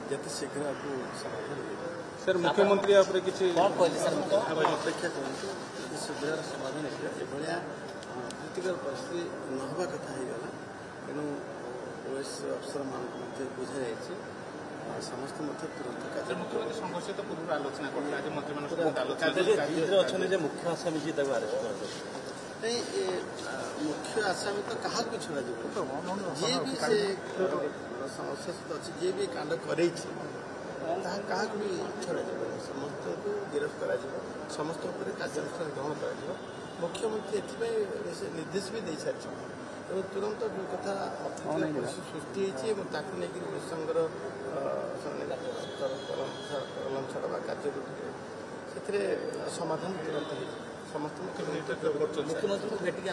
जिते शीघ्र आपको समाधान सर मुख्यमंत्री अपेक्षा करते शीघ्र समाधान एभलिया प्रीतिकर परिस्थिति नहवा कथा होगा तेणु ओएस अफसर मान बुझाई समस्त तुरंत मुख्यमंत्री संघर्ष तो पूर्व आलोचना करते मंत्री मुख्य आसामी जी अरेस्ट नहीं मुख्य आसामी तो क्या भी छड़ा जी भी से समस्या सहित अच्छी जी भी कांड कर क्या भी छड़ा समस्त को गिरफ्त कर समस्त कार्यानुष्ठान ग्रहण कर मुख्यमंत्री निर्देश भी दे सारी तेणु तुरंत जो कथा सृष्टि होती संघर कलम छड़ा कार्य से समाधान तुरंत समस्त मुख्यमंत्री मुख्यमंत्री भेटिक